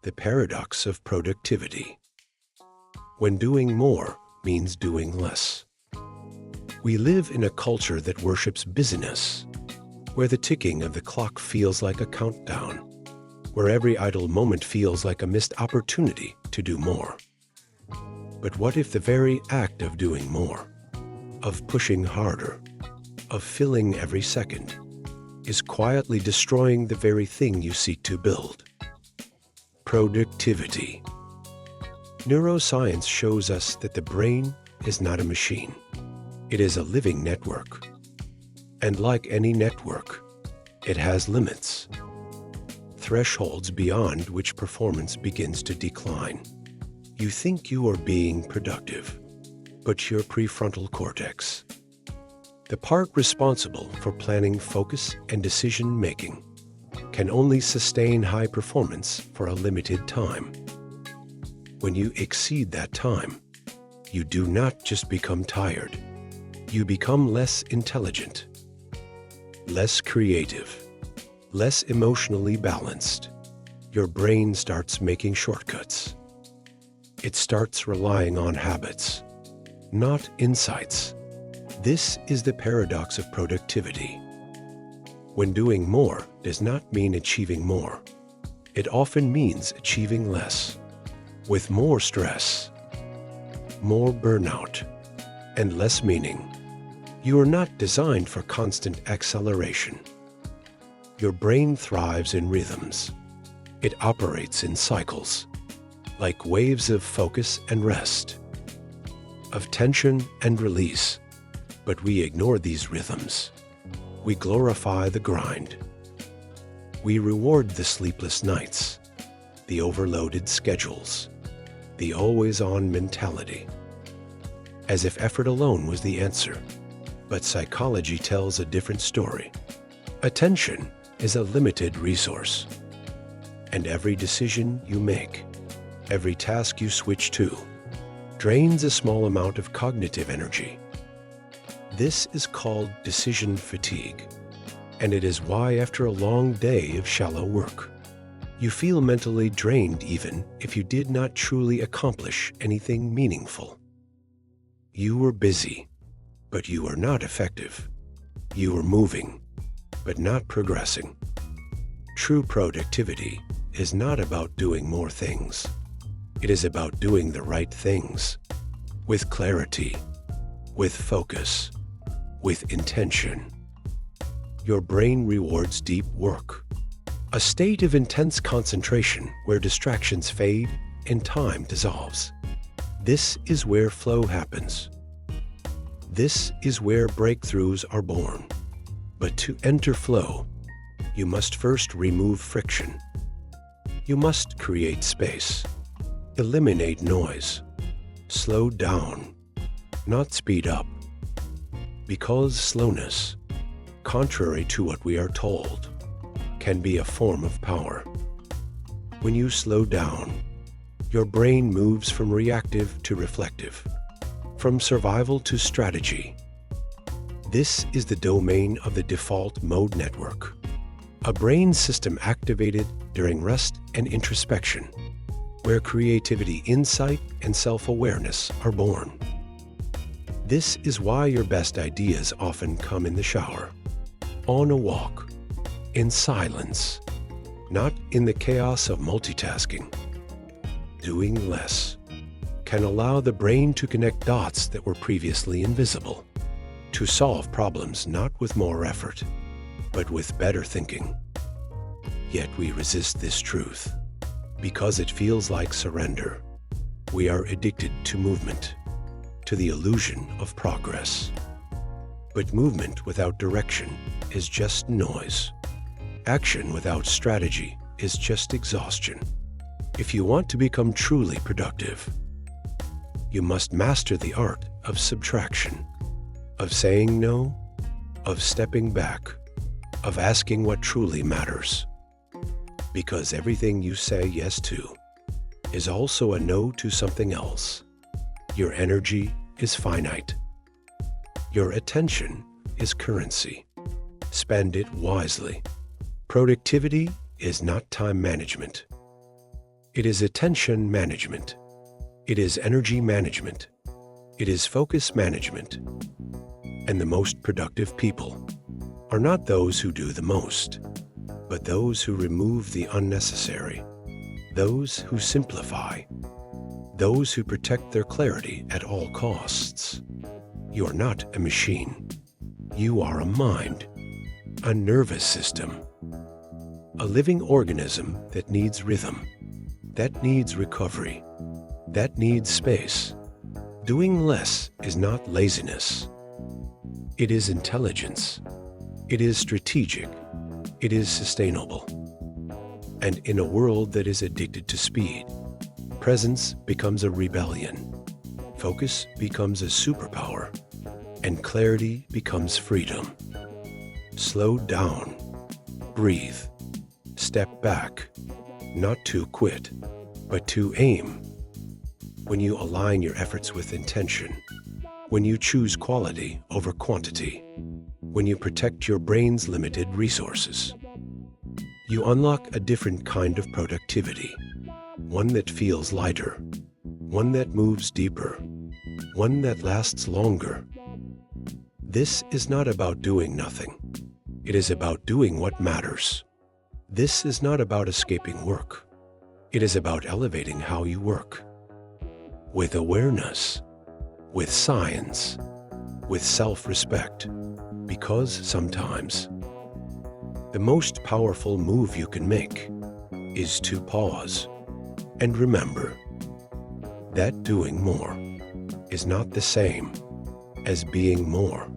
the paradox of productivity. When doing more means doing less. We live in a culture that worships busyness, where the ticking of the clock feels like a countdown, where every idle moment feels like a missed opportunity to do more. But what if the very act of doing more, of pushing harder, of filling every second, is quietly destroying the very thing you seek to build? Productivity. Neuroscience shows us that the brain is not a machine. It is a living network. And like any network, it has limits, thresholds beyond which performance begins to decline. You think you are being productive, but your prefrontal cortex, the part responsible for planning, focus, and decision-making, can only sustain high performance for a limited time. When you exceed that time, you do not just become tired. You become less intelligent, less creative, less emotionally balanced. Your brain starts making shortcuts. It starts relying on habits, not insights. This is the paradox of productivity. When doing more does not mean achieving more, it often means achieving less, with more stress, more burnout, and less meaning. You are not designed for constant acceleration. Your brain thrives in rhythms. It operates in cycles, like waves of focus and rest, of tension and release. But we ignore these rhythms. We glorify the grind. We reward the sleepless nights, the overloaded schedules, the always-on mentality, as if effort alone was the answer. But psychology tells a different story. Attention is a limited resource, and every decision you make, every task you switch to, drains a small amount of cognitive energy. This is called decision fatigue, and it is why after a long day of shallow work, you feel mentally drained even if you did not truly accomplish anything meaningful. You were busy, but you were not effective. You were moving, but not progressing. True productivity is not about doing more things. It is about doing the right things, with clarity, with focus, with intention. Your brain rewards deep work, a state of intense concentration where distractions fade and time dissolves. This is where flow happens. This is where breakthroughs are born. But to enter flow, you must first remove friction. You must create space, eliminate noise, slow down, not speed up. Because slowness, contrary to what we are told, can be a form of power. When you slow down, your brain moves from reactive to reflective, from survival to strategy. This is the domain of the default mode network, a brain system activated during rest and introspection, where creativity, insight, and self-awareness are born. This is why your best ideas often come in the shower, on a walk, in silence, not in the chaos of multitasking. Doing less can allow the brain to connect dots that were previously invisible, to solve problems not with more effort, but with better thinking. Yet we resist this truth because it feels like surrender. We are addicted to movement, to the illusion of progress. But movement without direction is just noise. Action without strategy is just exhaustion. If you want to become truly productive, you must master the art of subtraction, of saying no, of stepping back, of asking what truly matters. Because everything you say yes to is also a no to something else. Your energy is finite. Your attention is currency. Spend it wisely. Productivity is not time management. It is attention management. It is energy management. It is focus management. And the most productive people are not those who do the most, but those who remove the unnecessary, those who simplify, those who protect their clarity at all costs. You are not a machine. You are a mind, a nervous system, a living organism that needs rhythm, that needs recovery, that needs space. Doing less is not laziness. It is intelligence. It is strategic. It is sustainable. And in a world that is addicted to speed, presence becomes a rebellion, focus becomes a superpower, and clarity becomes freedom. Slow down. Breathe. Step back. Not to quit, but to aim. When you align your efforts with intention, when you choose quality over quantity, when you protect your brain's limited resources, you unlock a different kind of productivity, one that feels lighter, one that moves deeper, one that lasts longer. This is not about doing nothing. It is about doing what matters. This is not about escaping work. It is about elevating how you work. With awareness, with science, with self-respect, because sometimes the most powerful move you can make is to pause and remember that doing more is not the same as being more.